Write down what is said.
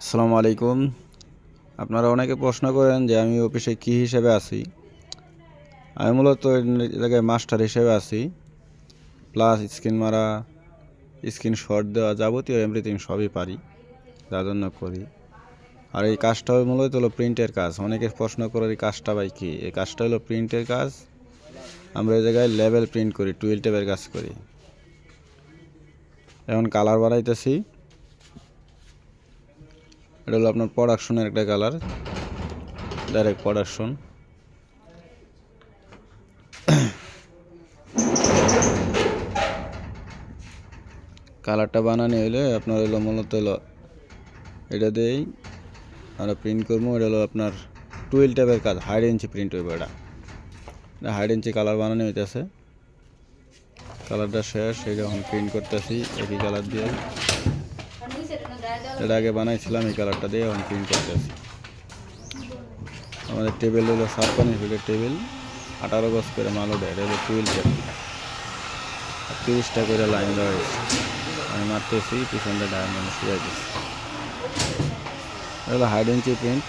আসসালামু আলাইকুম। আপনারা অনেকে প্রশ্ন করেন যে আমি অফিসে কী হিসেবে আছি। আমি মূলত এই জায়গায় মাস্টার হিসেবে আছি, প্লাস স্ক্রিন মারা, স্ক্রিনশট দেওয়া, যাবতীয় এভরিথিং সবই পারি, যার জন্য করি। আর এই কাজটা মূলত হলো প্রিন্টের কাজ। অনেকে প্রশ্ন করে এই কাজটা ভাই কী? এই কাজটা হলো প্রিন্টের কাজ। আমরা এই জায়গায় লেবেল প্রিন্ট করি, টুয়েল টেপের কাজ করি। এখন কালার বানাইতেছি। এটা হলো আপনার প্রোডাকশনের একটা কালার, ডাইরেক্ট প্রোডাকশন। কালারটা বানানো হলে আপনার হলো মূলত হলো এটা দিয়েই আমরা প্রিন্ট করবো। এটা হলো আপনার টুয়েল ট্যাবের কাজ, হাইড ইঞ্চি প্রিন্ট হইব। এটা হাইড ইঞ্চি কালার বানানো হইতেছে। কালারটা শেষ, এটা এখন প্রিন্ট করতেছি একই কালার দিয়ে। এটা আগে বানাইছিলাম, এই কালারটা দিয়ে এখন প্রিন্ট করতেছি। আমাদের টেবিল হলো 7 টেবিল, 18 গজ করে মাল ওঠে। এটা হলো টুয়েল ট্যাব, 30টা করে লাইন দেওয়া হয়েছে। আমি মারতেছি, পিছনটা ডায়মন্ড শুয়ে দিচ্ছি। এটা হলো হাইড ইঞ্চি প্রিন্ট।